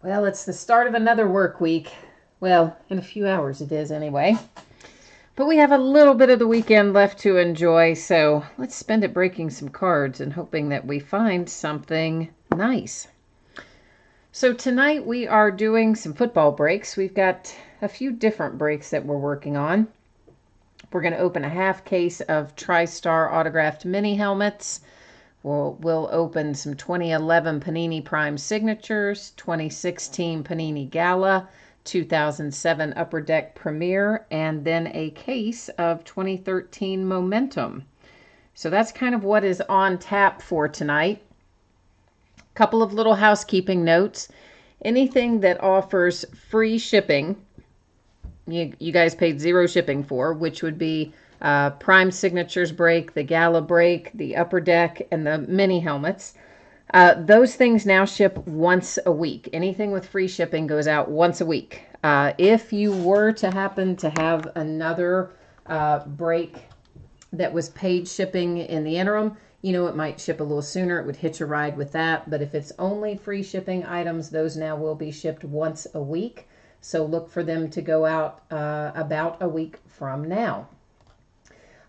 Well, it's the start of another work week. Well, in a few hours it is anyway. But we have a little bit of the weekend left to enjoy, so let's spend it breaking some cards and hoping that we find something nice. So tonight we are doing some football breaks. We've got a few different breaks that we're working on. We're going to open a half case of TriStar autographed mini helmets. We'll open some 2011 Panini Prime Signatures, 2016 Panini Gala, 2007 Upper Deck Premier, and then a case of 2013 Momentum. So that's kind of what is on tap for tonight. Couple of little housekeeping notes. Anything that offers free shipping, you guys paid zero shipping for, which would be Prime Signatures break, the Gala break, the Upper Deck, and the mini helmets. Those things now ship once a week. Anything with free shipping goes out once a week. If you were to happen to have another break that was paid shipping in the interim, it might ship a little sooner. It would hitch a ride with that. But if it's only free shipping items, those now will be shipped once a week. So look for them to go out about a week from now.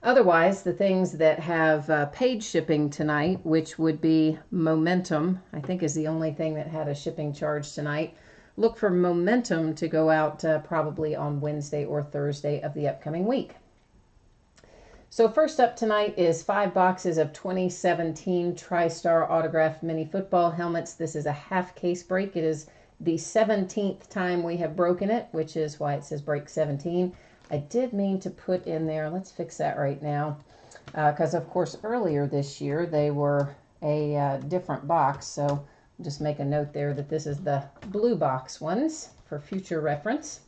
Otherwise, the things that have paid shipping tonight, which would be Momentum, I think is the only thing that had a shipping charge tonight. Look for Momentum to go out probably on Wednesday or Thursday of the upcoming week. So first up tonight is 5 boxes of 2017 TriStar autographed mini football helmets. This is a half case break. It is the 17th time we have broken it, which is why it says break 17. I did mean to put in there, let's fix that right now, because of course earlier this year they were a different box, so I'll just make a note there that this is the blue box ones for future reference.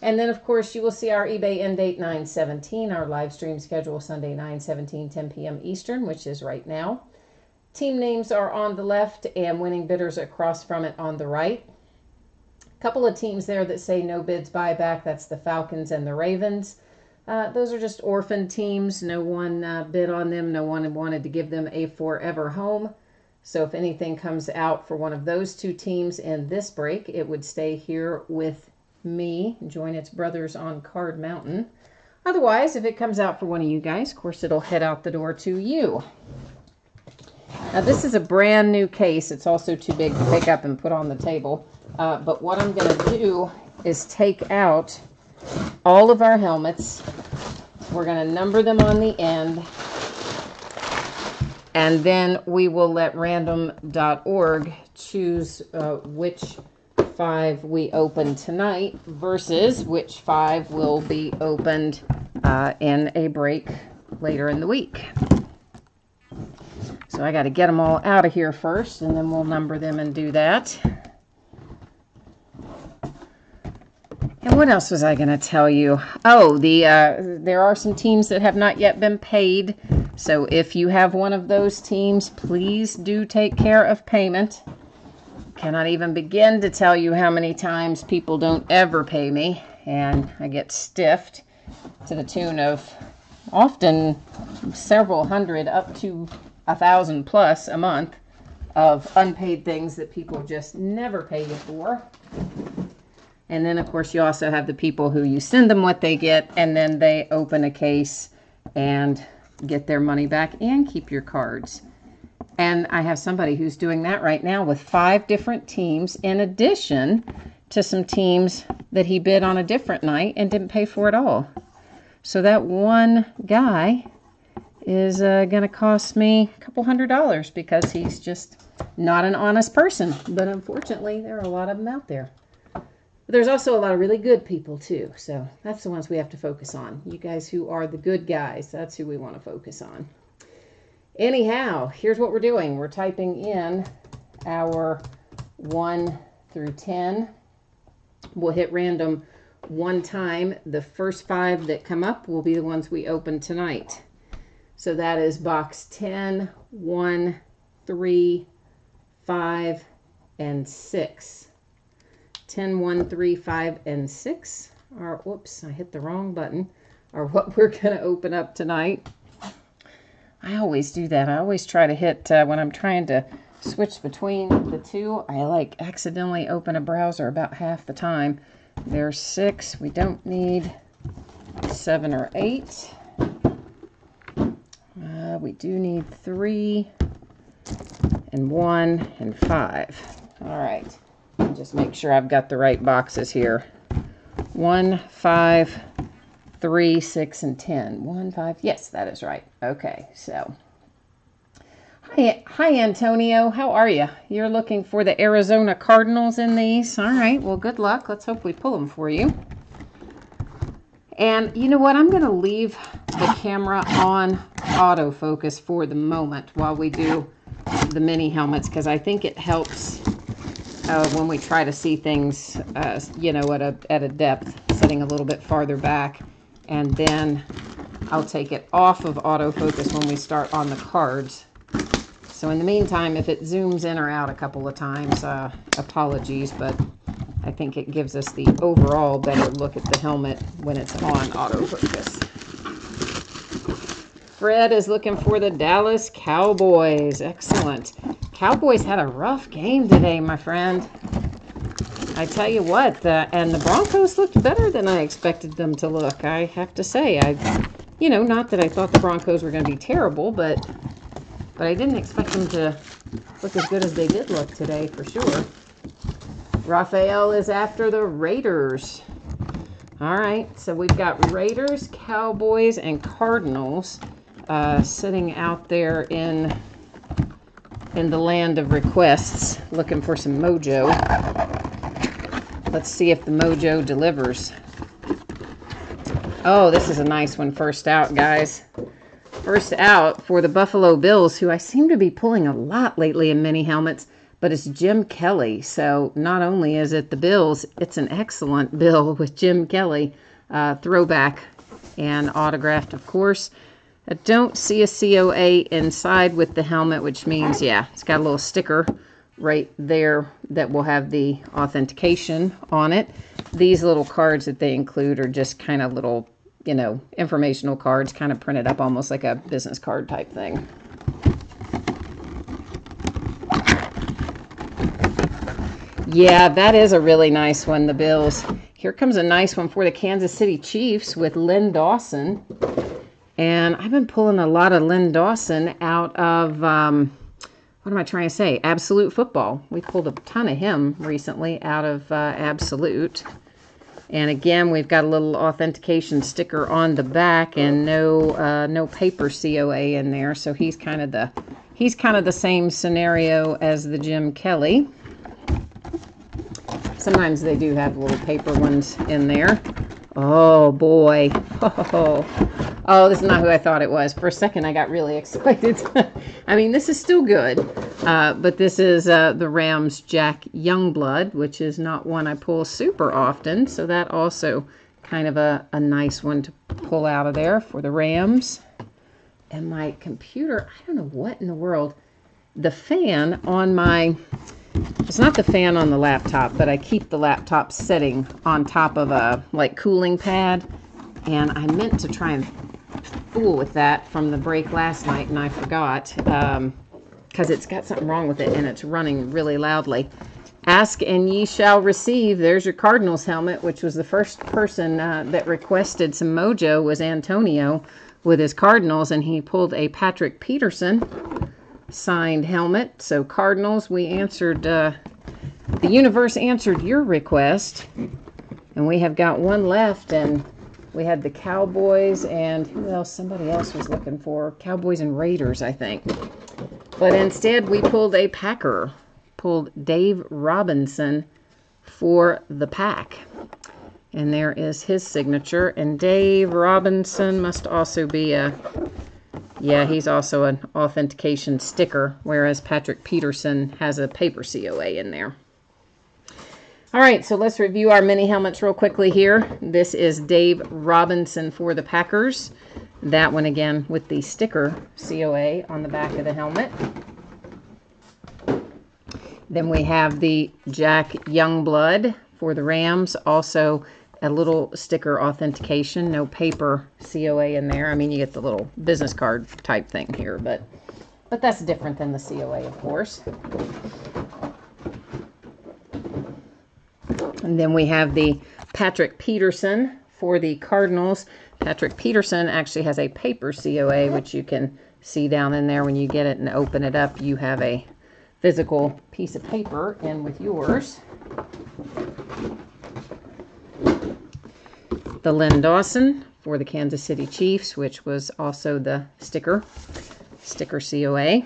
And then of course you will see our eBay end date 9/17, our live stream schedule Sunday 9/17, 10 p.m. Eastern, which is right now. Team names are on the left and winning bidders across from it on the right. Couple of teams there that say no bids buyback. That's the Falcons and the Ravens. Those are just orphan teams. No one bid on them. No one wanted to give them a forever home. So if anything comes out for one of those two teams in this break, it would stay here with me, join its brothers on Card Mountain. Otherwise, if it comes out for one of you guys, of course, it'll head out the door to you. Now, this is a brand new case. It's also too big to pick up and put on the table. But what I'm going to do is take out all of our helmets. We're going to number them on the end. And then we will let random.org choose which 5 we open tonight versus which 5 will be opened in a break later in the week. So I got to get them all out of here first, and then we'll number them and do that. And what else was I going to tell you? Oh, there are some teams that have not yet been paid. So if you have one of those teams, please do take care of payment. Cannot even begin to tell you how many times people don't ever pay me, and I get stiffed to the tune of often several hundred up to 1,000 plus a month of unpaid things that people just never pay you for. And then, of course, you also have the people who you send them what they get, and then they open a case and get their money back and keep your cards. And I have somebody who's doing that right now with 5 different teams, in addition to some teams that he bid on a different night and didn't pay for at all. So that one guy is going to cost me a couple $100 because he's just not an honest person. But unfortunately, there are a lot of them out there. But there's also a lot of really good people too. So that's the ones we have to focus on. You guys who are the good guys, that's who we want to focus on. Anyhow, here's what we're doing. We're typing in our 1 through 10. We'll hit random 1 time. The first 5 that come up will be the ones we open tonight. So that is box 10, 1, 3, 5, and 6. 10, 1, 3, 5, and 6 are, whoops, I hit the wrong button, are what we're going to open up tonight. I always do that. I always try to hit, when I'm trying to switch between the two. I like accidentally open a browser about half the time. There's 6. We don't need 7 or 8. We do need 3 and 1 and 5. All right. Just make sure I've got the right boxes here. 1, 5, 3, 6, and 10. 1, 5. Yes, that is right. Okay, so. Hi, Antonio. How are you? You're looking for the Arizona Cardinals in these. All right. Well, good luck. Let's hope we pull them for you. And you know what? I'm going to leave the camera on autofocus for the moment while we do the mini helmets, because I think it helps when we try to see things, you know, at a depth, sitting a little bit farther back. And then I'll take it off of autofocus when we start on the cards. So in the meantime, if it zooms in or out a couple of times, apologies, but I think it gives us the overall better look at the helmet when it's on autofocus. Fred is looking for the Dallas Cowboys. Excellent. Cowboys had a rough game today, my friend. I tell you what, and the Broncos looked better than I expected them to look, I have to say. You know, not that I thought the Broncos were going to be terrible, but I didn't expect them to look as good as they did look today, for sure. Raphael is after the Raiders. All right, so we've got Raiders, Cowboys, and Cardinals sitting out there in the land of requests, looking for some mojo. Let's see if the mojo delivers. Oh, this is a nice one. First out, guys. First out for the Buffalo Bills, who I seem to be pulling a lot lately in mini helmets, but it's Jim Kelly. So not only is it the Bills, it's an excellent bill with Jim Kelly, throwback and autographed, of course. I don't see a COA inside with the helmet, which means, yeah, it's got a little sticker right there that will have the authentication on it. These little cards that they include are just kind of little, you know, informational cards, kind of printed up almost like a business card type thing. Yeah, that is a really nice one, the Bills. Here comes a nice one for the Kansas City Chiefs with Len Dawson. And I've been pulling a lot of Len Dawson out of, what am I trying to say? Absolute Football. We pulled a ton of him recently out of Absolute. And again, we've got a little authentication sticker on the back and no paper COA in there. So he's kind of the same scenario as the Jim Kelly. Sometimes they do have little paper ones in there. Oh boy. Oh, this is not who I thought it was. For a second, I got really excited. I mean, this is still good. But this is the Rams Jack Youngblood, which is not one I pull super often. So that also kind of a nice one to pull out of there for the Rams. And my computer, I don't know what in the world. The fan on my... It's not the fan on the laptop, but I keep the laptop sitting on top of a cooling pad. And I meant to try and fool with that from the break last night, and I forgot because it's got something wrong with it and it's running really loudly. Ask and ye shall receive. There's your Cardinals helmet, which was the first person that requested some mojo was Antonio with his Cardinals, and he pulled a Patrick Peterson signed helmet. So Cardinals, we answered, the universe answered your request, and we have got one left, and we had the Cowboys and who else? Somebody else was looking for Cowboys and Raiders, I think. But instead, we pulled a Packer. Pulled Dave Robinson for the Pack. And there is his signature. And Dave Robinson must also be yeah, he's also an authentication sticker, whereas Patrick Peterson has a paper COA in there. All right, so let's review our mini helmets real quickly here. This is Dave Robinson for the Packers. That one again with the sticker COA on the back of the helmet. Then we have the Jack Youngblood for the Rams. Also a little sticker authentication, no paper COA in there. I mean, you get the little business card type thing here, but But that's different than the COA, of course. And then we have the Patrick Peterson for the Cardinals. Patrick Peterson actually has a paper COA, which you can see down in there when you get it and open it up. You have a physical piece of paper in with yours. The Len Dawson for the Kansas City Chiefs, which was also the sticker COA.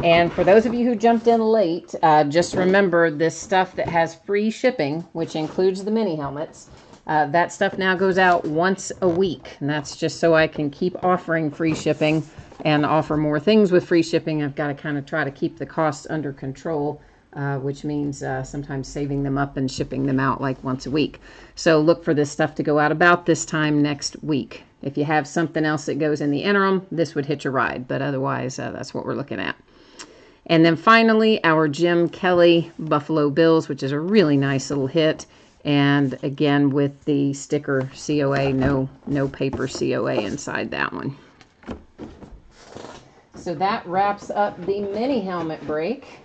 And for those of you who jumped in late, just remember this stuff that has free shipping, which includes the mini helmets, that stuff now goes out once a week. And that's just so I can keep offering free shipping and offer more things with free shipping. I've got to kind of try to keep the costs under control, which means sometimes saving them up and shipping them out like once a week. So look for this stuff to go out about this time next week. If you have something else that goes in the interim, this would hitch a ride. But otherwise, that's what we're looking at. And then finally, our Jim Kelly Buffalo Bills, which is a really nice little hit. And again, with the sticker COA, no paper COA inside that one. So that wraps up the mini helmet break,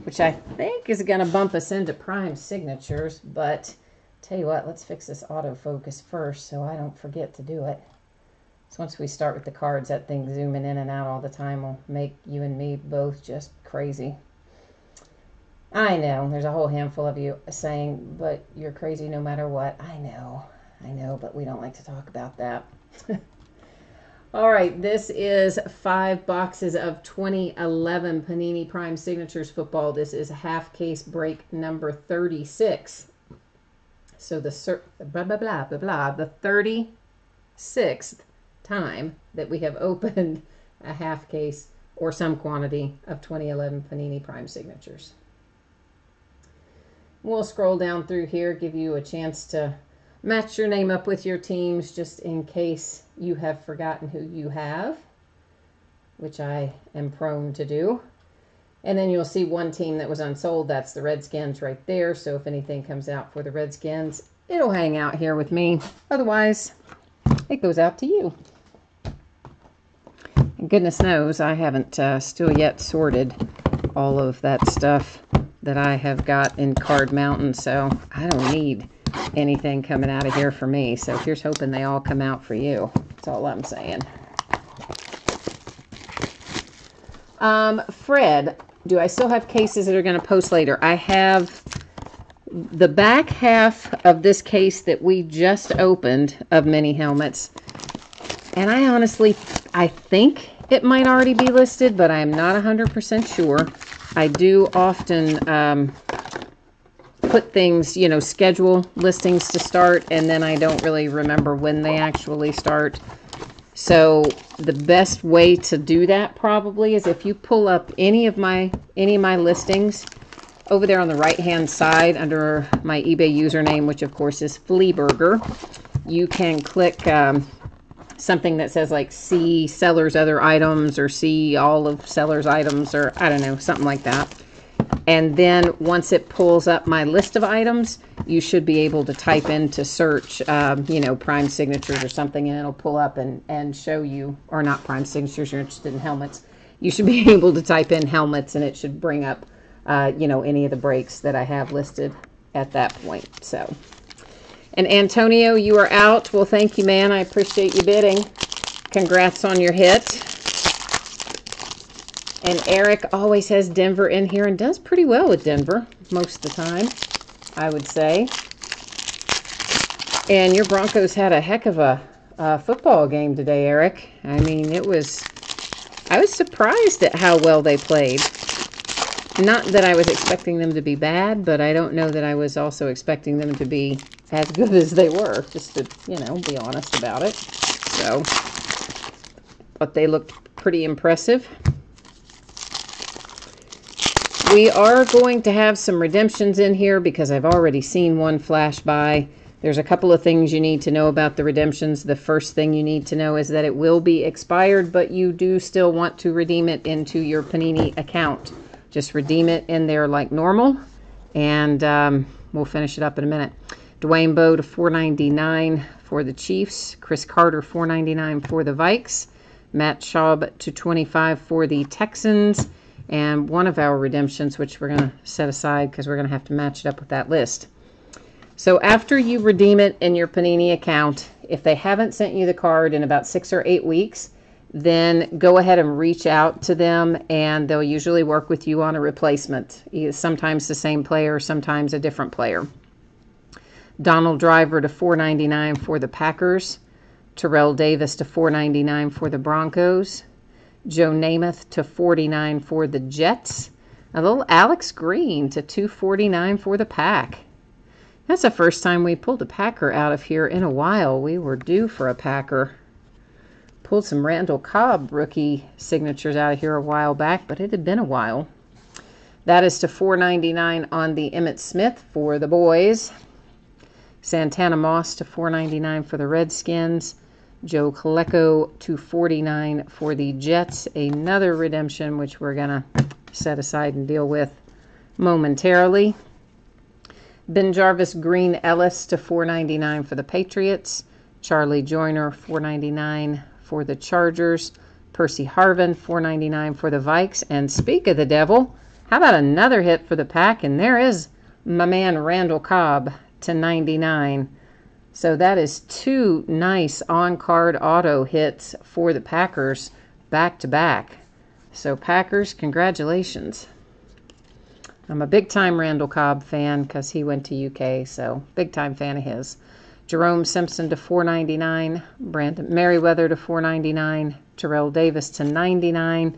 which I think is going to bump us into prime signatures. But tell you what, let's fix this autofocus first so I don't forget to do it. So once we start with the cards, that thing zooming in and out all the time will make you and me both just crazy. I know, there's a whole handful of you saying, but you're crazy no matter what. I know, but we don't like to talk about that. All right, this is 5 boxes of 2011 Panini Prime Signatures football. This is half case break number 36. So the the 36th time that we have opened a half case or some quantity of 2011 Panini Prime Signatures. We'll scroll down through here, give you a chance to match your name up with your teams just in case you have forgotten who you have, which I am prone to do. And then you'll see one team that was unsold. That's the Redskins right there. So if anything comes out for the Redskins, it'll hang out here with me. Otherwise, it goes out to you. And goodness knows I haven't still yet sorted all of that stuff that I have got in Card Mountain, so I don't need anything coming out of here for me. So here's hoping they all come out for you. That's all I'm saying. Fred, do I still have cases that are going to post later? I have the back half of this case that we just opened of mini helmets. And I honestly, I think it might already be listed, but I am not 100% sure. I do often put things, schedule listings to start, and then I don't really remember when they actually start. So the best way to do that probably is if you pull up any of my listings over there on the right hand side under my eBay username, which of course is Fleaburger, you can click something that says like see seller's other items or see all of seller's items, or I don't know, something like that. And then once it pulls up my list of items, you should be able to type into search, Prime Signatures or something, and it'll pull up and show you, or not Prime Signatures, you're interested in helmets. You should be able to type in helmets, and it should bring up, any of the breaks that I have listed at that point. So, and Antonio, you are out. Well, thank you, man. I appreciate you bidding. Congrats on your hit. And Eric always has Denver in here and does pretty well with Denver most of the time, I would say. And your Broncos had a heck of a football game today, Eric. I mean, I was surprised at how well they played. Not that I was expecting them to be bad, but I don't know that I was also expecting them to be as good as they were, just to, be honest about it. So, but they looked pretty impressive. We are going to have some redemptions in here because I've already seen one flash by. There's a couple of things you need to know about the redemptions. The first thing you need to know is that it will be expired, but you do still want to redeem it into your Panini account. Just redeem it in there like normal, and we'll finish it up in a minute. Dwayne Bowe to $4.99 for the Chiefs. Chris Carter, $4.99 for the Vikes. Matt Schaub to 25 for the Texans, and one of our redemptions, which we're going to set aside because we're going to have to match it up with that list. So after you redeem it in your Panini account, if they haven't sent you the card in about 6 or 8 weeks, then go ahead and reach out to them, and they'll usually work with you on a replacement. Sometimes the same player, sometimes a different player. Donald Driver to $4.99 for the Packers. Terrell Davis to $4.99 for the Broncos. Joe Namath to $49 for the Jets. A little Alex Green to $2.49 for the Pack. That's the first time we pulled a Packer out of here in a while. We were due for a Packer. Pulled some Randall Cobb rookie signatures out of here a while back, but it had been a while. That is to $4.99 on the Emmitt Smith for the boys. Santana Moss to $4.99 for the Redskins. Joe Colecco to $49 for the Jets. Another redemption, which we're going to set aside and deal with momentarily. Ben Jarvis Green Ellis to $4.99 for the Patriots. Charlie Joyner $4.99 for the Chargers. Percy Harvin $4.99 for the Vikes. And speak of the devil, how about another hit for the Pack? And there is my man Randall Cobb to $99. So that is 2 nice on-card auto hits for the Packers back to back. So Packers, congratulations. I'm a big-time Randall Cobb fan because he went to UK, so big-time fan of his. Jerome Simpson to $4.99. Brandon Merriweather to $4.99. Terrell Davis to $99.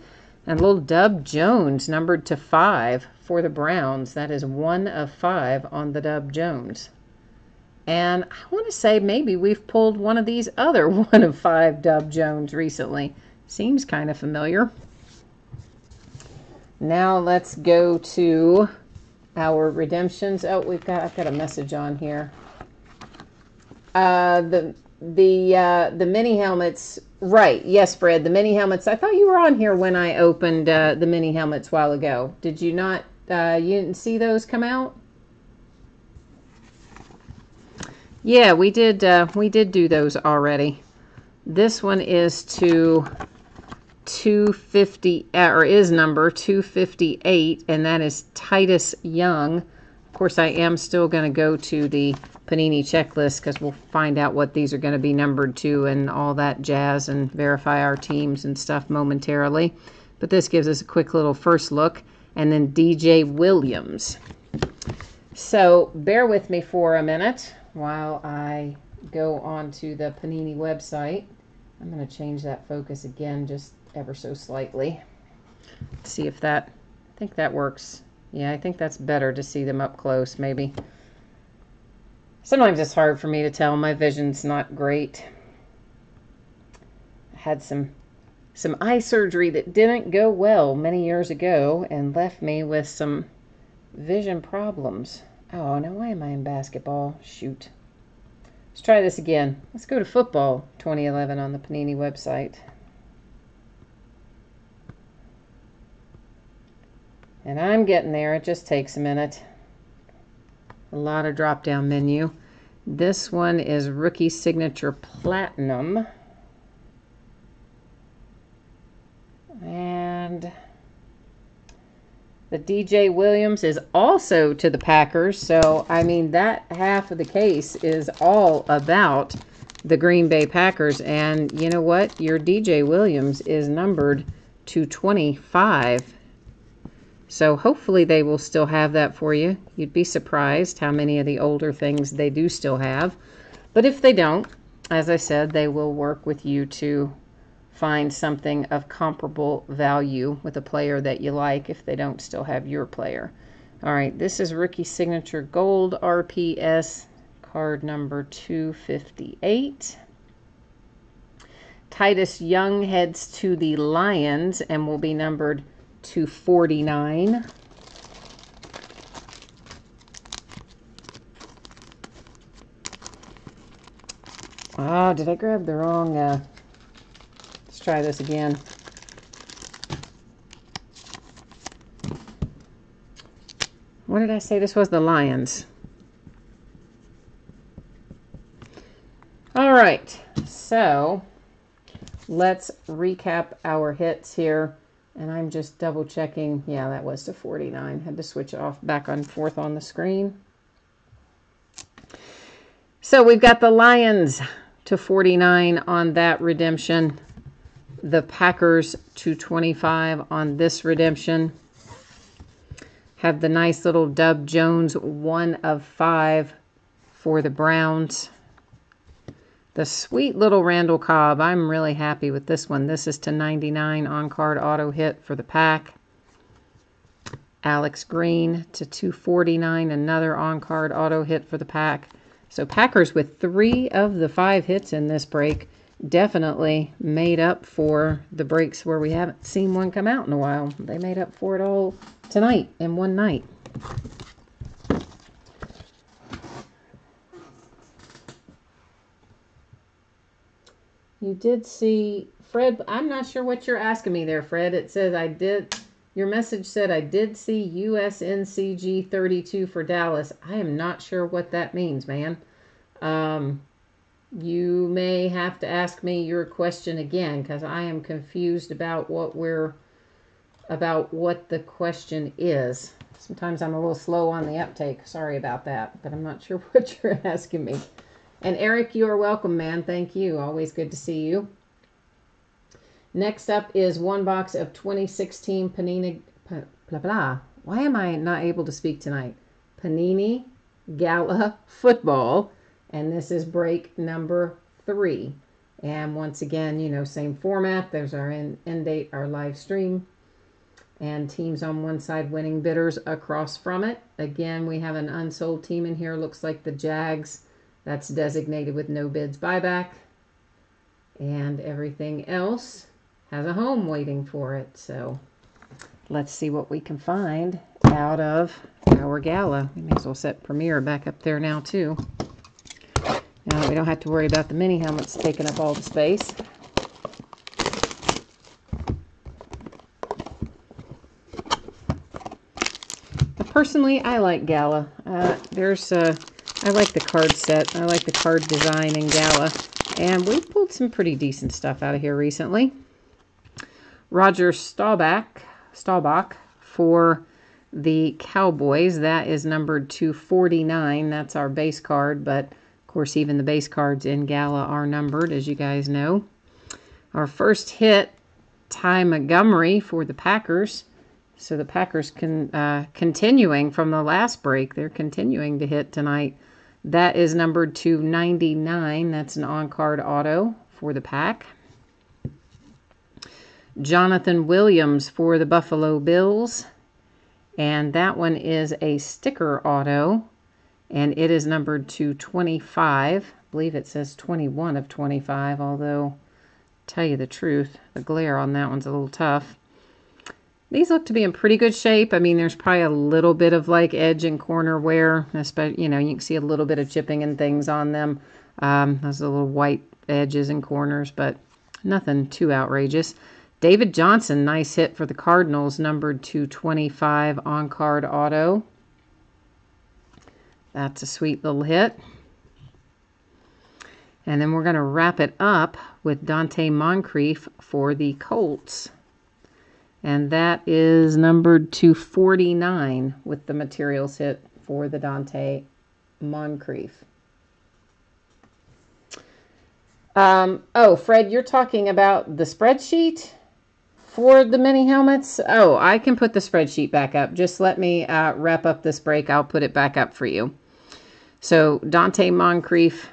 And little Dub Jones, numbered to 5 for the Browns. That is 1 of 5 on the Dub Jones. And I want to say maybe we've pulled one of these other 1 of 5 Dub Jones recently. Seems kind of familiar. Now let's go to our redemptions. Oh, I've got a message on here. The mini helmets, right? Yes, Fred. The mini helmets. I thought you were on here when I opened the mini helmets a while ago. Did you not? You didn't see those come out? Yeah, we did. We did do those already. This one is to 250, or is number 258, and that is Titus Young. Of course, I am still going to go to the Panini checklist because we'll find out what these are going to be numbered to and all that jazz and verify our teams and stuff momentarily. But this gives us a quick little first look. And then DJ Williams. So bear with me for a minute while I go onto the Panini website. I'm going to change that focus again just ever so slightly. See if that, I think that works. Yeah, I think that's better to see them up close, maybe. Sometimes it's hard for me to tell. My vision's not great. I had some eye surgery that didn't go well many years ago and left me with some vision problems. Oh, now why am I in basketball? Shoot. Let's try this again. Let's go to football 2011 on the Panini website. And I'm getting there. It just takes a minute. A lot of drop-down menu. This one is Rookie Signature Platinum. And the DJ Williams is also to the Packers. So, I mean, that half of the case is all about the Green Bay Packers. And you know what? Your DJ Williams is numbered to 25. So hopefully they will still have that for you. You'd be surprised how many of the older things they do still have. But if they don't, as I said, they will work with you to find something of comparable value with a player that you like if they don't still have your player. All right, this is Rookie Signature Gold RPS, card number 258. Titus Young heads to the Lions and will be numbered 249. Ah, did I grab the wrong? Let's try this again. What did I say? This was the Lions. All right, so let's recap our hits here. And I'm just double checking. Yeah, that was to 49. Had to switch off back and forth on the screen. So we've got the Lions to 49 on that redemption. The Packers to 25 on this redemption. Have the nice little Dub Jones 1 of 5 for the Browns. The sweet little Randall Cobb. I'm really happy with this one. This is to 99 on-card auto hit for the Pack. Alex Green to 249. Another on-card auto hit for the Pack. So Packers with 3 of the 5 hits in this break definitely made up for the breaks where we haven't seen one come out in a while. They made up for it all tonight in one night. You did see, Fred, I'm not sure what you're asking me there, Fred. It says I did, your message said I did see USNCG 32 for Dallas. I am not sure what that means, man. You may have to ask me your question again because I am confused about what the question is. Sometimes I'm a little slow on the uptake. Sorry about that, but I'm not sure what you're asking me. And Eric, you are welcome, man. Thank you. Always good to see you. Next up is one box of 2016 Panini, blah, blah. Why am I not able to speak tonight? Panini Gala Football. And this is break number 3. And once again, you know, same format. There's our end date, our live stream. And teams on one side winning, bidders across from it. Again, we have an unsold team in here. Looks like the Jags. That's designated with no bids buyback. And everything else has a home waiting for it. So let's see what we can find out of our gala. We may as well set Premier back up there now too. Now we don't have to worry about the mini helmets taking up all the space. But personally, I like Gala. I like the card set. I like the card design in Gala. And we pulled some pretty decent stuff out of here recently. Roger Staubach for the Cowboys. That is numbered 249. That's our base card, but of course even the base cards in Gala are numbered, as you guys know. Our first hit, Ty Montgomery for the Packers. So the Packers continuing from the last break. They're continuing to hit tonight. That is numbered to 99. That's an on-card auto for the Pack. Jonathan Williams for the Buffalo Bills. And that one is a sticker auto. And it is numbered to 25. I believe it says 21 of 25. Although, tell you the truth, the glare on that one's a little tough. These look to be in pretty good shape. I mean, there's probably a little bit of like edge and corner wear. Especially, you know, you can see a little bit of chipping and things on them. Those little white edges and corners, but nothing too outrageous. David Johnson, nice hit for the Cardinals, numbered to 25 on-card auto. That's a sweet little hit. And then we're going to wrap it up with Dante Moncrief for the Colts. And that is numbered to 49 with the materials hit for the Dante Moncrief. Oh, Fred, you're talking about the spreadsheet for the mini helmets? Oh, I can put the spreadsheet back up. Just let me wrap up this break. I'll put it back up for you. So Dante Moncrief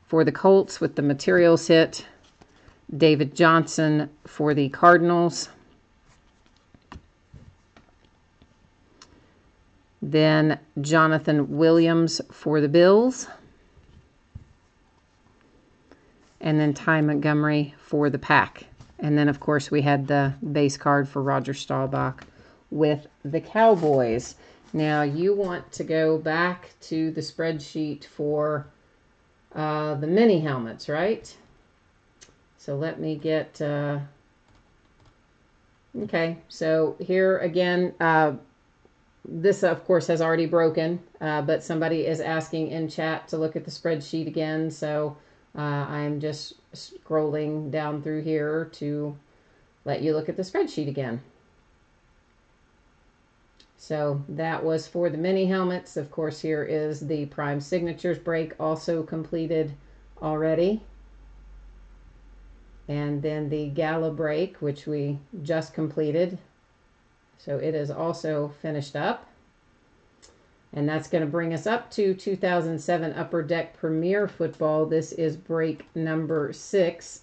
for the Colts with the materials hit. David Johnson for the Cardinals. Then Jonathan Williams for the Bills. And then Ty Montgomery for the Pack. And then, of course, we had the base card for Roger Staubach with the Cowboys. Now, you want to go back to the spreadsheet for the mini helmets, right? So let me get... okay, so here again... this, of course, has already broken, but somebody is asking in chat to look at the spreadsheet again, so I'm just scrolling down through here to let you look at the spreadsheet again. So that was for the mini helmets. Of course, here is the Prime Signatures break, also completed already. And then the Gala break, which we just completed. So it is also finished up. And that's going to bring us up to 2007 Upper Deck Premier Football. This is break number 6,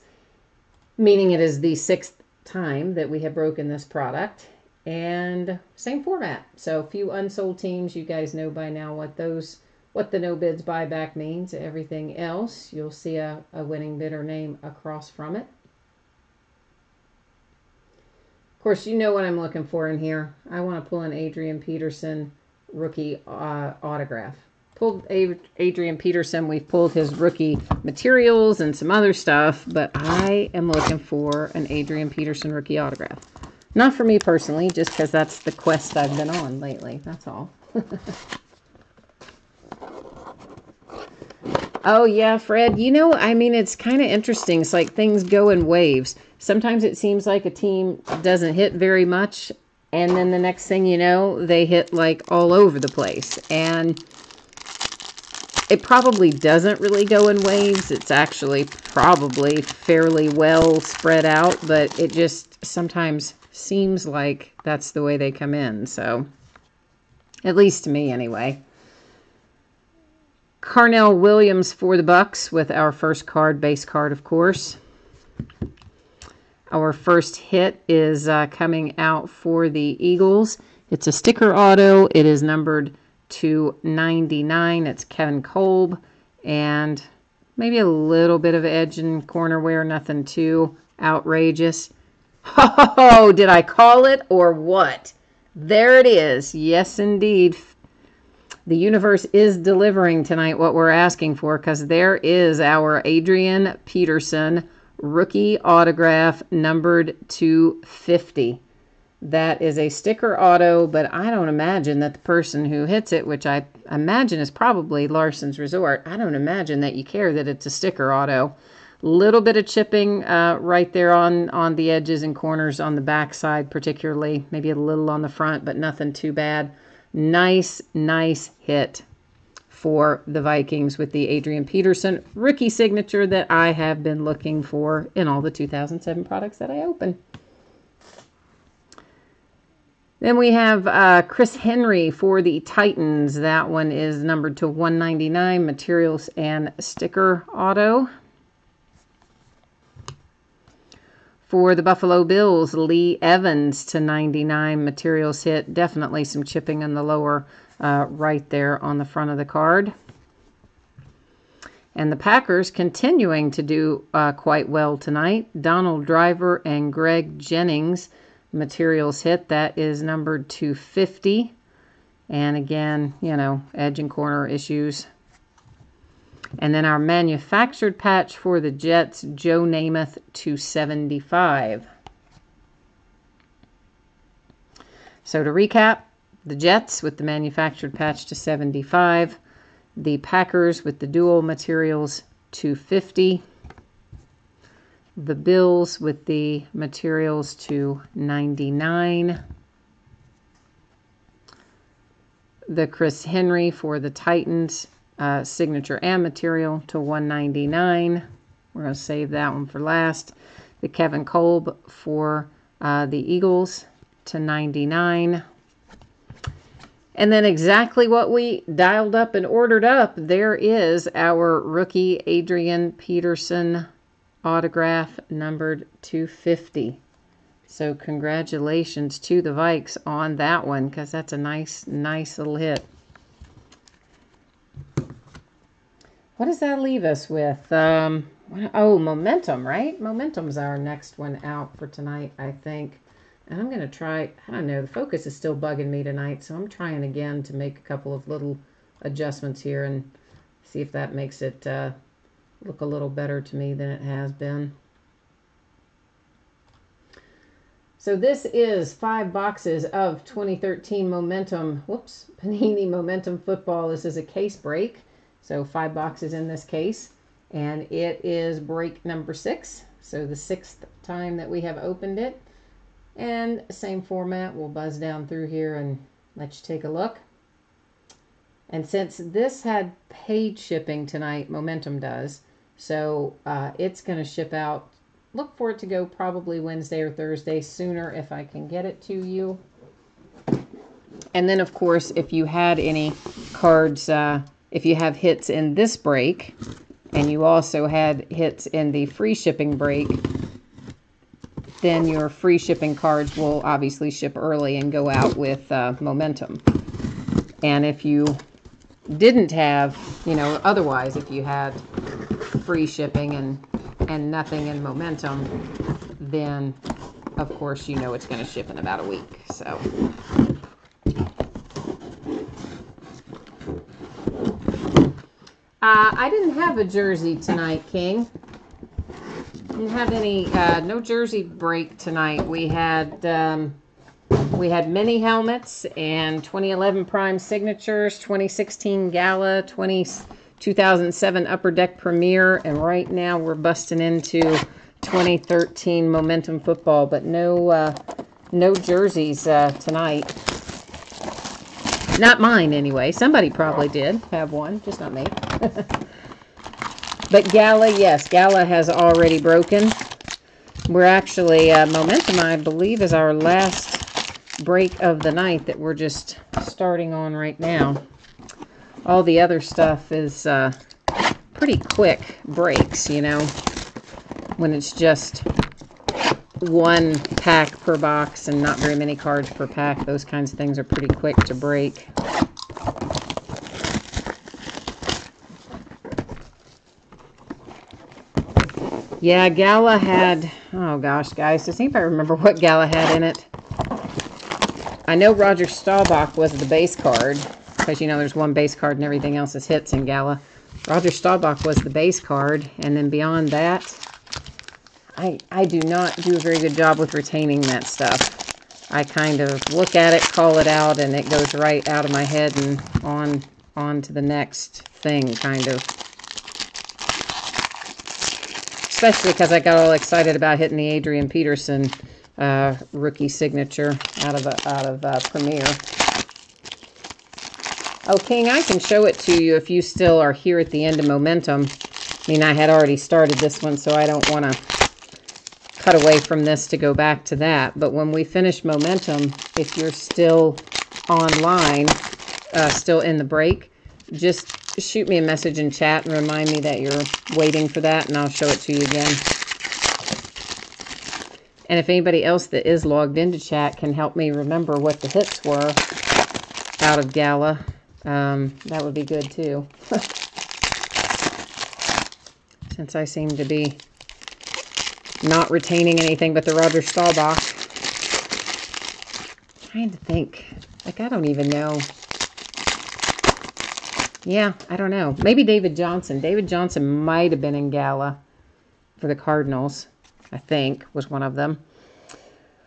meaning it is the 6th time that we have broken this product. And same format. So a few unsold teams. You guys know by now what the no bids buyback means. Everything else, you'll see a winning bidder name across from it. Of course, you know what I'm looking for in here. I want to pull an Adrian Peterson rookie autograph. Pulled Adrian Peterson. We've pulled his rookie materials and some other stuff, but I am looking for an Adrian Peterson rookie autograph. Not for me personally, just because that's the quest I've been on lately. That's all. Oh, yeah, Fred. You know, I mean, it's kind of interesting. It's like things go in waves. Sometimes it seems like a team doesn't hit very much, and then the next thing you know, they hit like all over the place. And it probably doesn't really go in waves. It's actually probably fairly well spread out, but it just sometimes seems like that's the way they come in. So, at least to me anyway. Carnell Williams for the Bucks with our first card, base card, of course. Our first hit is coming out for the Eagles. It's a sticker auto. It is numbered to 99. It's Kevin Kolb, and maybe a little bit of edge and corner wear, nothing too outrageous. Oh, did I call it or what? There it is. Yes, indeed. The universe is delivering tonight what we're asking for, because there is our Adrian Peterson rookie autograph numbered to 50. That is a sticker auto, but I don't imagine that the person who hits it, which I imagine is probably Larson's Resort, I don't imagine that you care that it's a sticker auto. Little bit of chipping right there on the edges and corners on the back side particularly. Maybe a little on the front, but nothing too bad. Nice hit for the Vikings with the Adrian Peterson rookie signature that I have been looking for in all the 2007 products that I open. Then we have Chris Henry for the Titans. That one is numbered to 199, materials and sticker auto. For the Buffalo Bills, Lee Evans to 99, materials hit. Definitely some chipping in the lower right there on the front of the card. And the Packers continuing to do quite well tonight. Donald Driver and Greg Jennings, materials hit. That is numbered to 50. And again, you know, edge and corner issues. And then our manufactured patch for the Jets, Joe Namath to 75. So to recap, the Jets with the manufactured patch to 75. The Packers with the dual materials to 50. The Bills with the materials to 99. The Chris Henry for the Titans, signature and material to 199. We're going to save that one for last. The Kevin Kolb for the Eagles to 99. And then exactly what we dialed up and ordered up, there is our rookie Adrian Peterson autograph numbered to 50. So congratulations to the Vikes on that one, because that's a nice little hit. What does that leave us with? Oh, Momentum, right? Momentum's our next one out for tonight, I think. And I'm going to try, I don't know, the focus is still bugging me tonight, so I'm trying again to make a couple of little adjustments here and see if that makes it look a little better to me than it has been. So this is 5 boxes of 2013 Momentum, Panini Momentum Football. This is a case break. So 5 boxes in this case. And it is break number 6. So the 6th time that we have opened it. And same format, we'll buzz down through here and let you take a look. And since this had paid shipping tonight, Momentum does, so it's going to ship out. Look for it to go probably Wednesday or Thursday, sooner if I can get it to you. And then, of course, if you had any cards, if you have hits in this break, and you also had hits in the free shipping break, then your free shipping cards will obviously ship early and go out with Momentum. And if you didn't have, otherwise, if you had free shipping and nothing in Momentum, then of course it's going to ship in about a week. So I didn't have a jersey tonight, King. Didn't have any, no jersey break tonight. We had mini helmets and 2011 Prime Signatures, 2016 Gala, 2007 Upper Deck Premier, and right now we're busting into 2013 Momentum Football, but no jerseys tonight. Not mine, anyway. Somebody probably did have one, just not me. But Gala, yes, Gala has already broken. We're actually, Momentum, I believe, is our last break of the night that we're just starting on right now. All the other stuff is pretty quick breaks, when it's just one pack per box and not very many cards per pack. Those kinds of things are pretty quick to break. Yeah, Gala had, oh gosh, guys, to see if I remember what Gala had in it. I know Roger Staubach was the base card, because there's one base card and everything else is hits in Gala. Roger Staubach was the base card, and then beyond that, I do not do a very good job with retaining that stuff. I kind of look at it, call it out, and it goes right out of my head and on to the next thing, kind of. Especially because I got all excited about hitting the Adrian Peterson rookie signature out of Premier. Oh, King, I can show it to you if you still are here at the end of Momentum. I mean, I had already started this one, so I don't want to cut away from this to go back to that. But when we finish Momentum, if you're still online, still in the break, just shoot me a message in chat and remind me that you're waiting for that, and I'll show it to you again. And if anybody else that is logged into chat can help me remember what the hits were out of Gala, that would be good too. Since I seem to be not retaining anything but the Roger Staubach. Trying to think. I don't even know. Yeah, I don't know. Maybe David Johnson. David Johnson might have been in Gala for the Cardinals, I think, was one of them.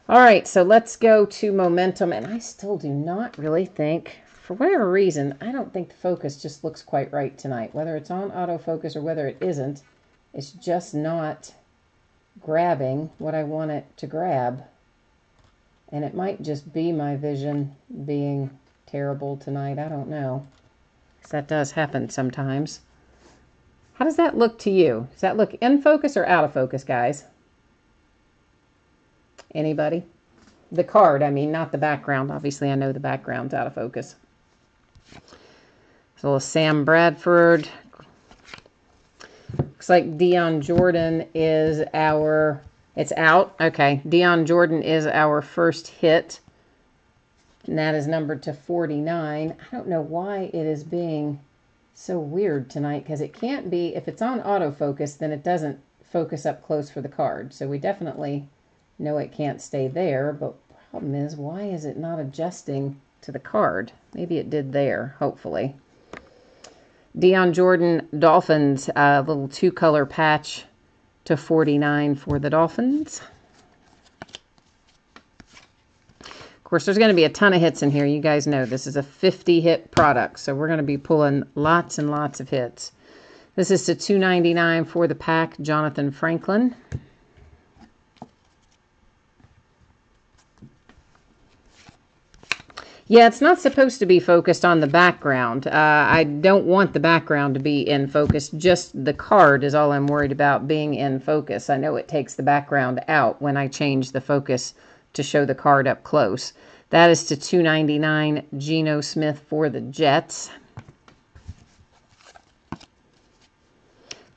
All right, so let's go to Momentum. And I still do not really think, for whatever reason, I don't think the focus just looks quite right tonight. Whether it's on autofocus or whether it isn't, it's just not grabbing what I want it to grab. And it might just be my vision being terrible tonight. I don't know. Because that does happen sometimes. How does that look to you? Does that look in focus or out of focus, guys? Anybody? The card, I mean, not the background. Obviously, I know the background's out of focus. So, Sam Bradford. Looks like Dion Jordan is it's out. Okay, Dion Jordan is our first hit. And that is numbered to 49. I don't know why it is being so weird tonight, because it can't be, if it's on autofocus, then it doesn't focus up close for the card. So we definitely know it can't stay there, but the problem is, why is it not adjusting to the card? Maybe it did there, hopefully. Dion Jordan, Dolphins, little 2-color patch to 49 for the Dolphins. Of course, there's going to be a ton of hits in here. You guys know this is a 50-hit product, so we're going to be pulling lots and lots of hits. This is to $2.99 for the pack, Jonathan Franklin. Yeah, it's not supposed to be focused on the background. I don't want the background to be in focus. Just the card is all I'm worried about being in focus. I know it takes the background out when I change the focus to show the card up close. That is to $2.99, Geno Smith for the Jets.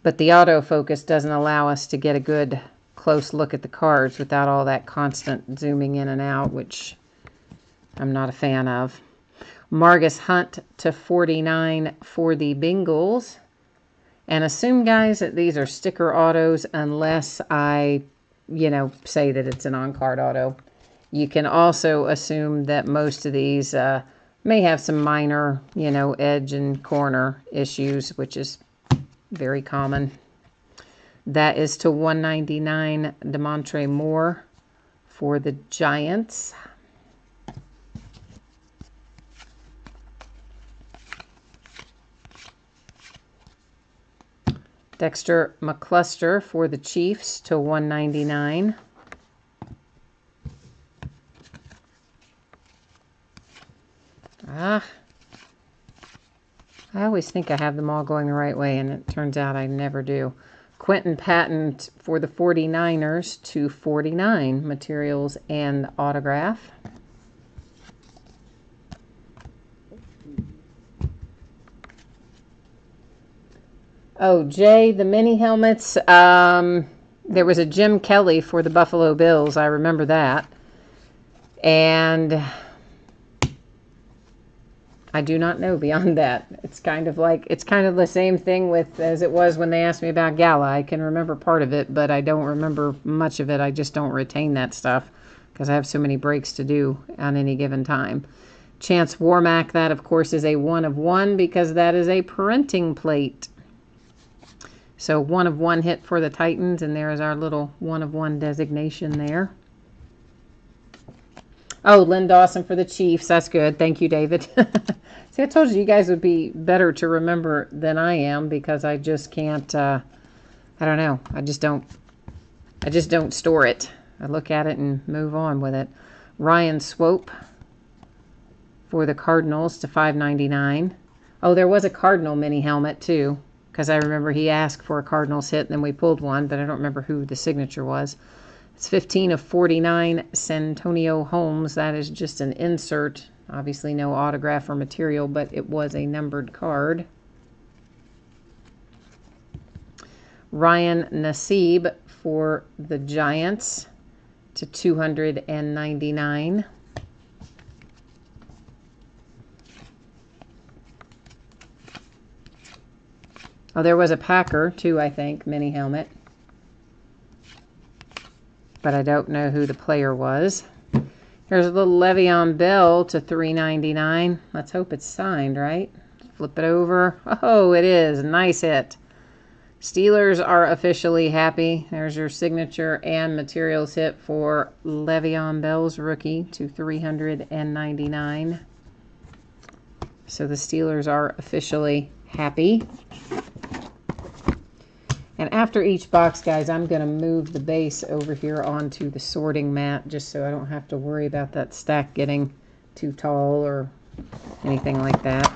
But the autofocus doesn't allow us to get a good close look at the cards without all that constant zooming in and out, which I'm not a fan of. Margus Hunt to $49 for the Bengals. And assume, guys, that these are sticker autos unless I, say that it's an on-card auto. You can also assume that most of these may have some minor, edge and corner issues, which is very common. That is to $199, Demontre Moore for the Giants. Dexter McCluster for the Chiefs to $199. I always think I have them all going the right way, and it turns out I never do. Quentin Patton for the 49ers to $49, materials and autograph. Oh, Jay, the mini helmets. There was a Jim Kelly for the Buffalo Bills. I remember that. And I do not know beyond that. It's kind of the same thing as it was when they asked me about Gala. I can remember part of it, but I don't remember much of it. I just don't retain that stuff because I have so many breaks to do on any given time. Chance Warmack, that of course is a 1 of 1 because that is a printing plate. So 1 of 1 hit for the Titans, and there is our little 1 of 1 designation there. Oh, Lynn Dawson for the Chiefs. That's good. Thank you, David. See, I told you guys would be better to remember than I am because I just can't, I don't know. I just don't store it. I look at it and move on with it. Ryan Swope for the Cardinals to $5.99. Oh, there was a Cardinal mini helmet, too, because I remember he asked for a Cardinals hit, and then we pulled one, but I don't remember who the signature was. It's 15 of 49, Santonio Holmes. That is just an insert. Obviously no autograph or material, but it was a numbered card. Ryan Nassib for the Giants to $299. Oh, there was a Packer, too, I think, mini helmet. But I don't know who the player was. Here's a little Le'Veon Bell to $3.99. Let's hope it's signed, right? Flip it over. Oh, it is. Nice hit. Steelers are officially happy. There's your signature and materials hit for Le'Veon Bell's rookie to $399. So the Steelers are officially happy. And after each box, guys, I'm going to move the base over here onto the sorting mat just so I don't have to worry about that stack getting too tall or anything like that.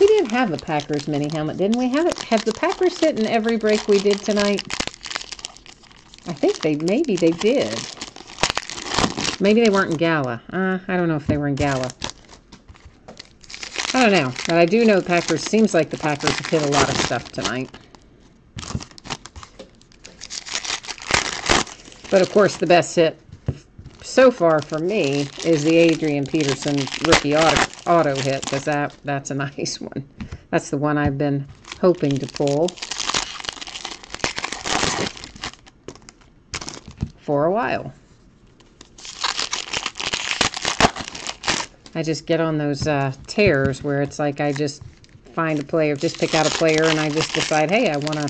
We did have a Packers mini helmet, didn't we? Have the Packers hit in every break we did tonight? I think maybe they did. Maybe they weren't in Gala. I don't know if they were in Gala. I don't know. But I do know Packers. Seems like the Packers have hit a lot of stuff tonight. But, of course, the best hit so far for me is the Adrian Peterson rookie auto hit. Because that's a nice one. That's the one I've been hoping to pull for a while. I just get on those tears where it's like I just find a player, just pick out a player, and I just decide, hey, I want to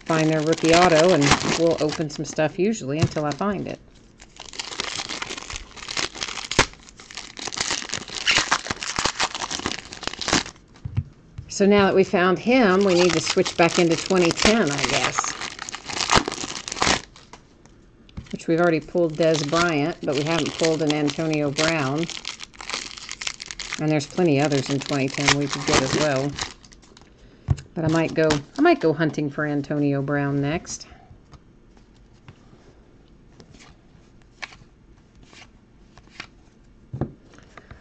find their rookie auto, and we'll open some stuff usually until I find it. So now that we found him, we need to switch back into 2010, I guess. Which we've already pulled Dez Bryant, but we haven't pulled an Antonio Brown. And there's plenty others in 2010 we could get as well. But I might go hunting for Antonio Brown next.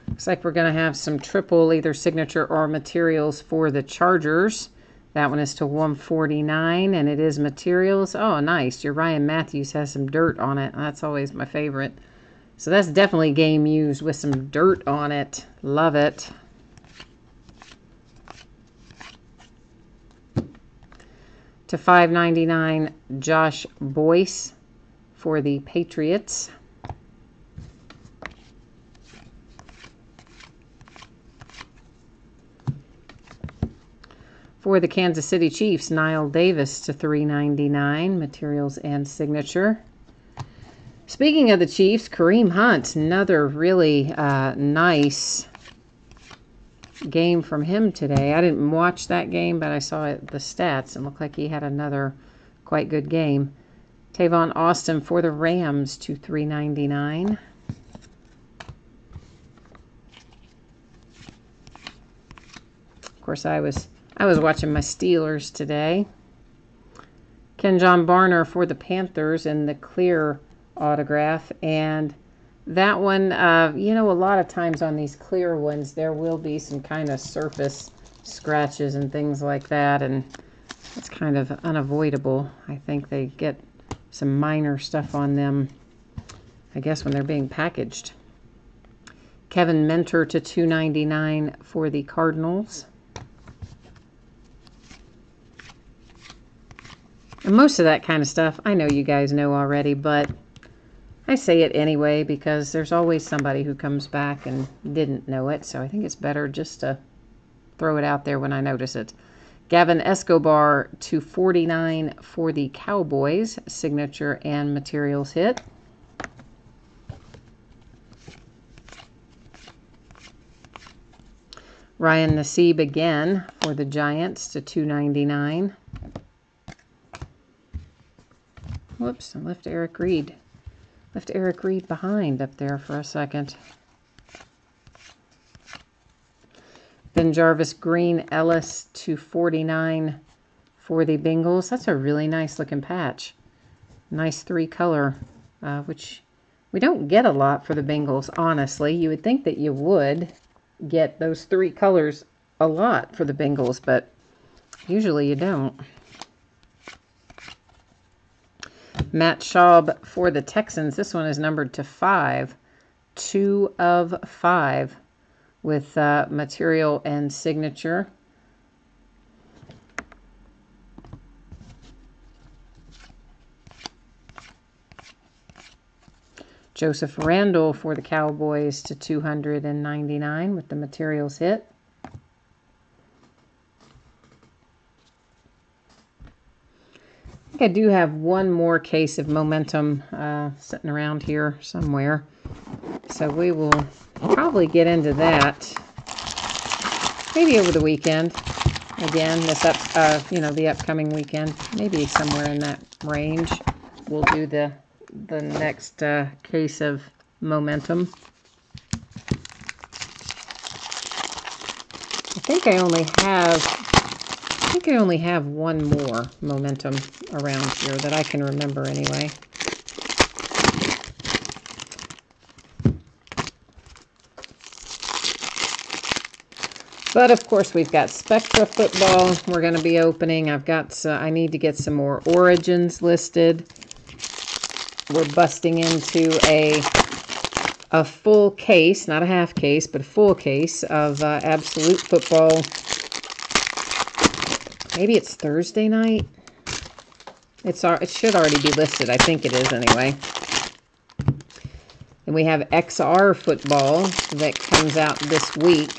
Looks like we're going to have some triple either signature or materials for the Chargers. That one is to 149, and it is materials. Oh, nice. Your Ryan Matthews has some dirt on it. That's always my favorite. So that's definitely game used with some dirt on it. Love it. To 599, Josh Boyce for the Patriots. For the Kansas City Chiefs, Knile Davis to 399, materials and signature. Speaking of the Chiefs, Kareem Hunt, another really nice game from him today. I didn't watch that game, but I saw the stats and looked like he had another quite good game. Tavon Austin for the Rams to 399. Of course, I was watching my Steelers today. Kenjon Barner for the Panthers in the clear autograph. And that one, you know, a lot of times on these clear ones, there will be some kind of surface scratches and things like that. And it's kind of unavoidable. I think they get some minor stuff on them, I guess, when they're being packaged. Kevin Mentor to 299 for the Cardinals. And most of that kind of stuff, I know you guys know already, but I say it anyway because there's always somebody who comes back and didn't know it. So I think it's better just to throw it out there when I notice it. Gavin Escobar to 49 for the Cowboys, signature and materials hit. Ryan Nassib again for the Giants to 299. Whoops, I left Eric Reed. Left Eric Reed behind up there for a second. Ben Jarvis Green Ellis to 49 for the Bengals. That's a really nice looking patch. Nice 3-color, which we don't get a lot for the Bengals, honestly. You would think that you would get those 3 colors a lot for the Bengals, but usually you don't. Matt Schaub for the Texans. This one is numbered to 5. 2 of 5 with material and signature. Joseph Randall for the Cowboys to 299 with the materials hit. I think I do have one more case of momentum sitting around here somewhere. So we will probably get into that maybe over the weekend. Again, this the upcoming weekend, maybe somewhere in that range. We'll do the next case of momentum. I think I only have one more momentum around here that I can remember anyway. But of course we've got Spectra football we're going to be opening. I need to get some more Origins listed. We're busting into a full case, not a half case, but a full case of Absolute Football. Maybe it's Thursday night. It should already be listed. I think it is anyway. And we have XR football that comes out this week,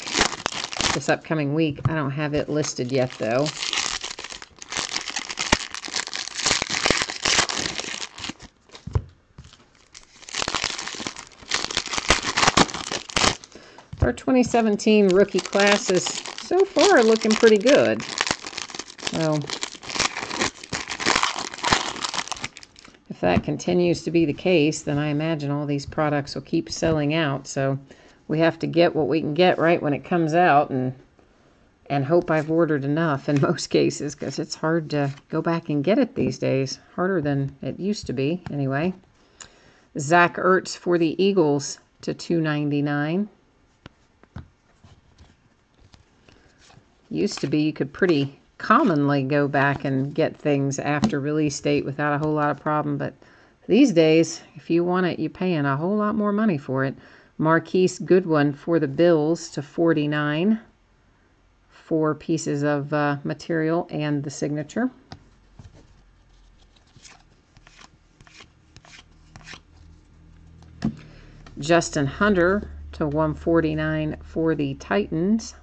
this upcoming week. I don't have it listed yet though. Our 2017 rookie class is so far looking pretty good. So if that continues to be the case, then I imagine all these products will keep selling out. So we have to get what we can get right when it comes out, and hope I've ordered enough in most cases, because it's hard to go back and get it these days. Harder than it used to be, anyway. Zach Ertz for the Eagles to $2.99. Used to be you could pretty commonly go back and get things after release date without a whole lot of problem, but these days, if you want it, you're paying a whole lot more money for it. Marquise Goodwin for the Bills to $49. 4 pieces of material and the signature. Justin Hunter to $149 for the Titans.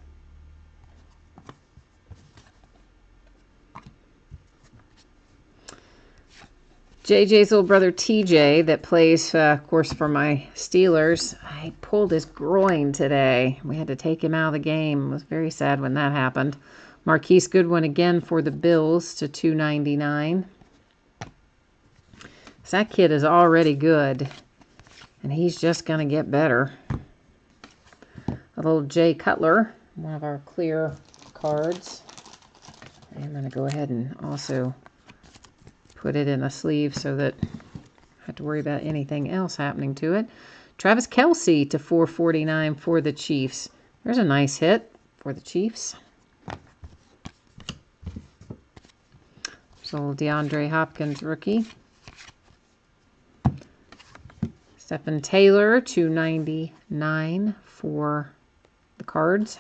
JJ's little brother TJ that plays, of course, for my Steelers. I pulled his groin today. We had to take him out of the game. It was very sad when that happened. Marquise Goodwin again for the Bills to $2.99. So that kid is already good, and he's just going to get better. A little Jay Cutler, one of our clear cards. I'm going to go ahead and also put it in a sleeve so that I don't have to worry about anything else happening to it. Travis Kelce to $4.49 for the Chiefs. There's a nice hit for the Chiefs. So DeAndre Hopkins rookie. Stephen Taylor $2.99 for the Cards.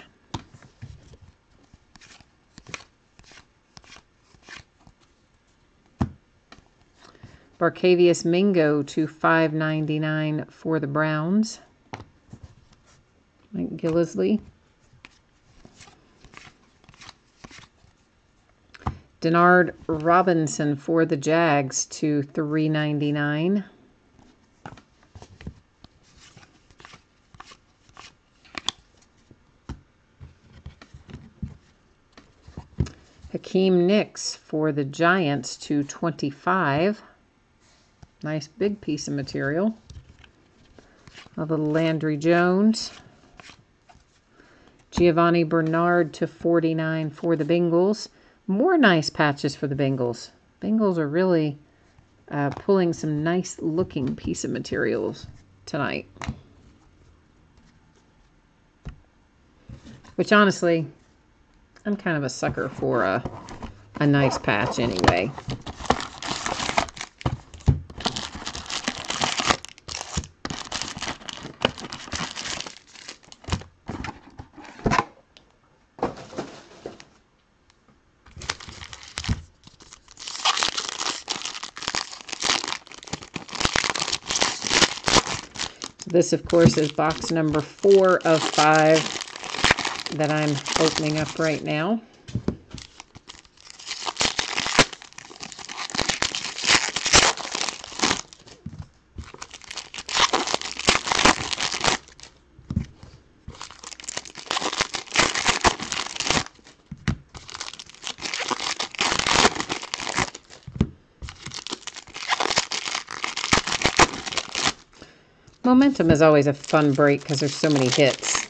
Barkevious Mingo to $5.99 for the Browns. Mike Gillisley. Denard Robinson for the Jags to $3.99. Hakeem Nicks for the Giants to $25. Nice big piece of material. A little Landry Jones. Giovanni Bernard to $49 for the Bengals. More nice patches for the Bengals. Bengals are really pulling some nice looking piece of materials tonight. Which honestly, I'm kind of a sucker for a nice patch anyway. This, of course, is box number 4 of 5 that I'm opening up right now. Momentum is always a fun break because there's so many hits.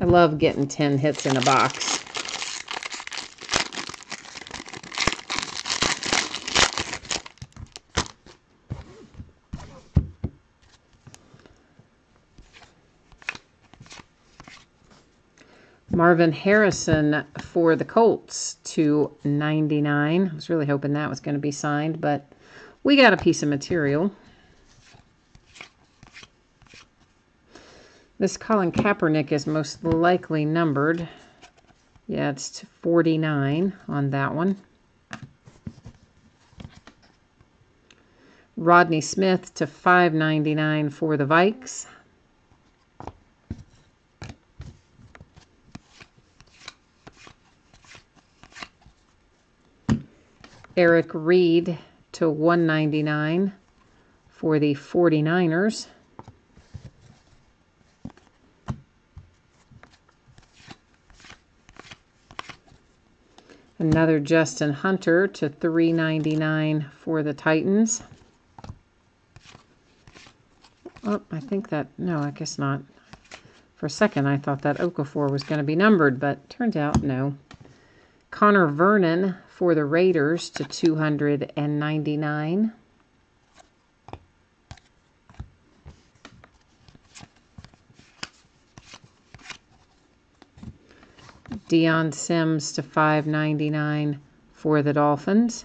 I love getting 10 hits in a box. Marvin Harrison for the Colts to $99. I was really hoping that was going to be signed, but we got a piece of material. This Colin Kaepernick is most likely numbered. Yeah, it's to 49 on that one. Rodney Smith to $5.99 for the Vikes. Eric Reed to $1.99 for the 49ers. Another Justin Hunter to $3.99 for the Titans. Oh, I think that, no, I guess not. For a second, I thought that Okafor was going to be numbered, but turns out no. Connor Vernon for the Raiders to $299. Deion Sims to $5.99 for the Dolphins.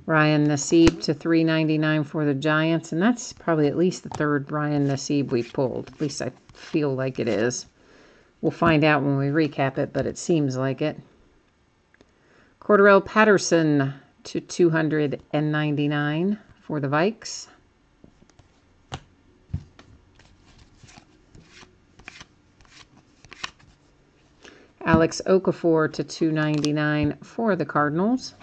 Ryan Nassib to $3.99 for the Giants, and that's probably at least the third Ryan Nassib we've pulled. At least I feel like it is. We'll find out when we recap it, but it seems like it. Cordarrelle Patterson to $299 for the Vikes. Alex Okafor to $299 for the Cardinals.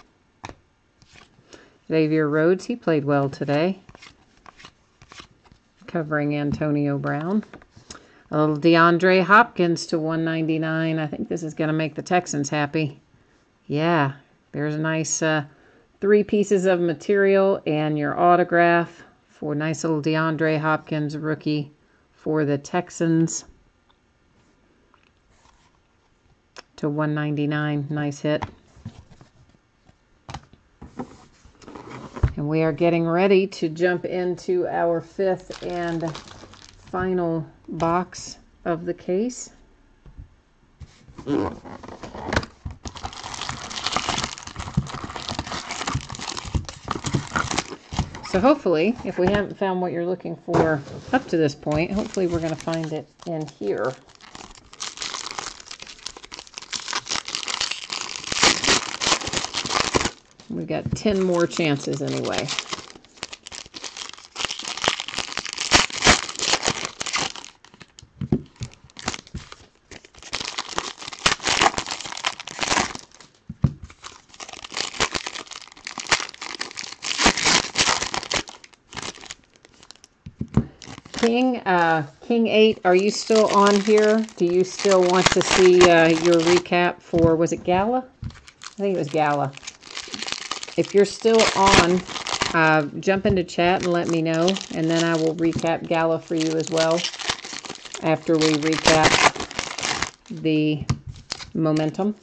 Xavier Rhodes, he played well today, covering Antonio Brown. A little DeAndre Hopkins to $199. I think this is going to make the Texans happy. Yeah, there's a nice 3 pieces of material and your autograph for nice little DeAndre Hopkins rookie for the Texans to $199. Nice hit. And we are getting ready to jump into our 5th and final box of the case. So hopefully, if we haven't found what you're looking for up to this point, hopefully we're going to find it in here. We got 10 more chances anyway. King 8, are you still on here? Do you still want to see your recap for, was it Gala? I think it was Gala. If you're still on, jump into chat and let me know, and then I will recap Gala for you as well after we recap the Momentum.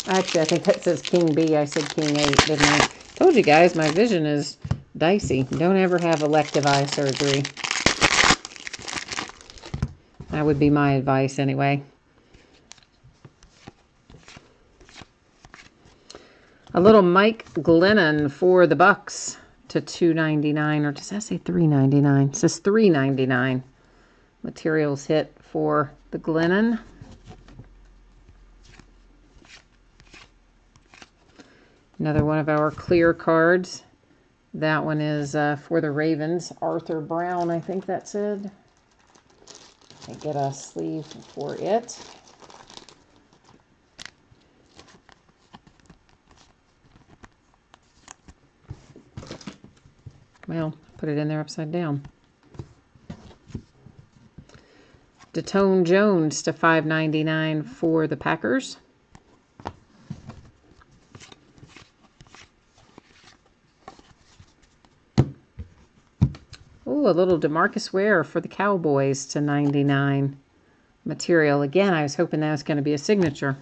Actually, I think that says King B. I said King 8, didn't I? Told you guys, my vision is dicey. Don't ever have elective eye surgery. That would be my advice anyway. A little Mike Glennon for the Bucks to $2.99, or does that say $3.99? It says $3.99. Materials hit for the Glennon. Another one of our clear cards. That one is for the Ravens. Arthur Brown, I think that said. I get a sleeve for it. Well, put it in there upside down. Datone Jones to $5.99 for the Packers. Ooh, a little DeMarcus Ware for the Cowboys to $99. Material. Again, I was hoping that was going to be a signature.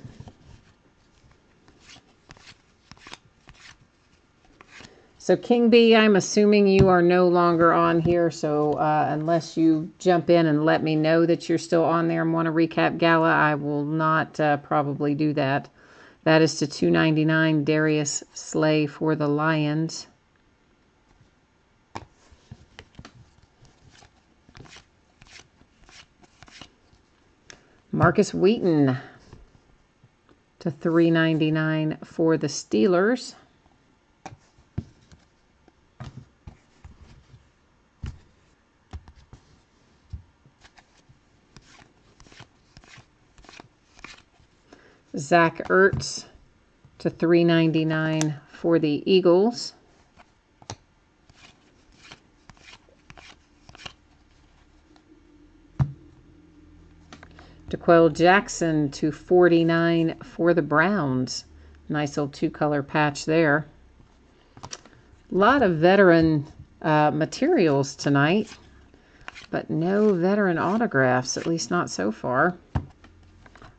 So King B, I'm assuming you are no longer on here, so unless you jump in and let me know that you're still on there and want to recap Gala, I will not probably do that. That is to $2.99, Darius Slay for the Lions. Marcus Wheaton to $3.99 for the Steelers. Zach Ertz to $3.99 for the Eagles. DeQuell Jackson /49 for the Browns. Nice little two-color patch there. A lot of veteran materials tonight, but no veteran autographs, at least not so far.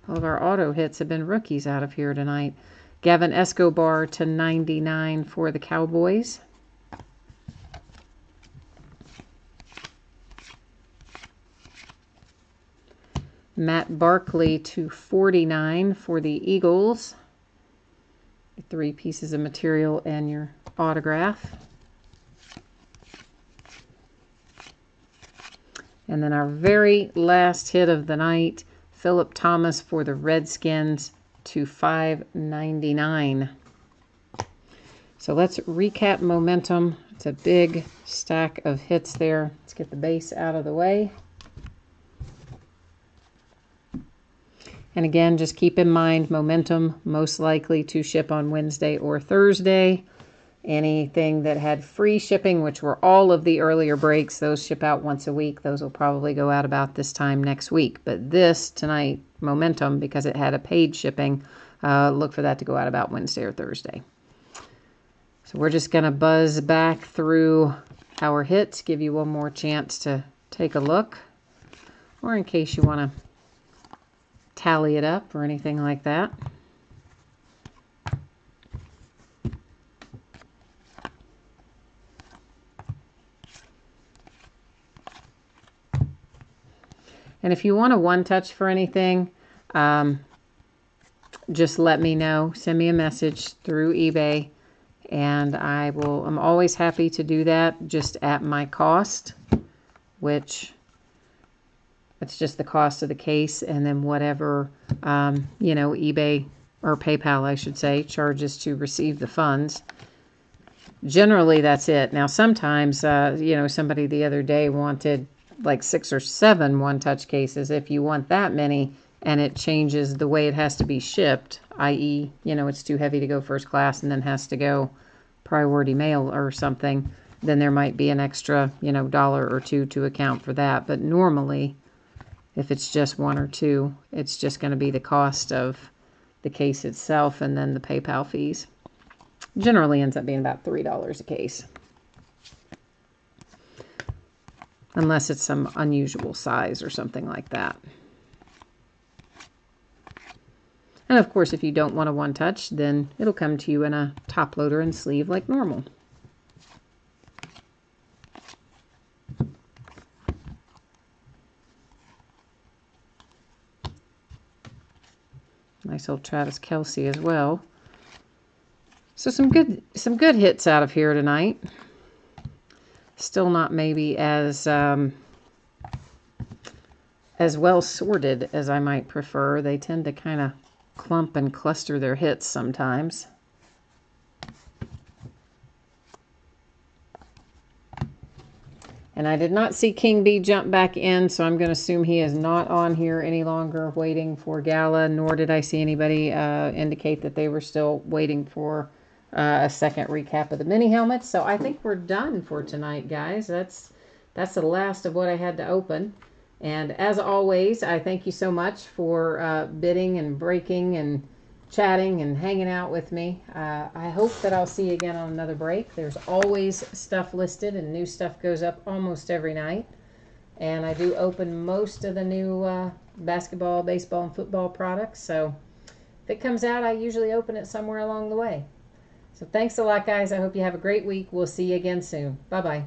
All of our auto hits have been rookies out of here tonight. Gavin Escobar /99 for the Cowboys. Matt Barkley /49 for the Eagles. 3 pieces of material and your autograph. And then our very last hit of the night, Philip Thomas for the Redskins /599. So let's recap momentum. It's a big stack of hits there. Let's get the base out of the way. And again, just keep in mind, momentum most likely to ship on Wednesday or Thursday. Anything that had free shipping, which were all of the earlier breaks, those ship out once a week. Those will probably go out about this time next week. But this tonight, momentum, because it had a paid shipping, look for that to go out about Wednesday or Thursday. So we're just going to buzz back through our hits, give you one more chance to take a look, or in case you want to tally it up or anything like that. And if you want a one-touch for anything, just let me know. Send me a message through eBay, and I'm always happy to do that, just at my cost, which it's just the cost of the case, and then whatever, eBay or PayPal, I should say, charges to receive the funds. Generally, that's it. Now, sometimes, somebody the other day wanted like 6 or 7 one-touch cases. If you want that many and it changes the way it has to be shipped, i.e., it's too heavy to go first class and then has to go priority mail or something, then there might be an extra, $1 or $2 to account for that. But normally, if it's just 1 or 2, it's just going to be the cost of the case itself and then the PayPal fees. Generally ends up being about $3 a case. Unless it's some unusual size or something like that. And of course, if you don't want a one-touch, then it'll come to you in a top loader and sleeve like normal. Nice old Travis Kelce as well. So some good hits out of here tonight. Still not maybe as well sorted as I might prefer. They tend to kind of clump and cluster their hits sometimes. And I did not see King B jump back in, so I'm going to assume he is not on here any longer waiting for Gala, nor did I see anybody indicate that they were still waiting for a second recap of the mini helmets. So I think we're done for tonight, guys. That's the last of what I had to open. And as always, I thank you so much for bidding and breaking and chatting and hanging out with me. I hope that I'll see you again on another break. There's always stuff listed, and new stuff goes up almost every night. And I do open most of the new basketball, baseball, and football products. So if it comes out, I usually open it somewhere along the way. So thanks a lot, guys. I hope you have a great week. We'll see you again soon. Bye-bye.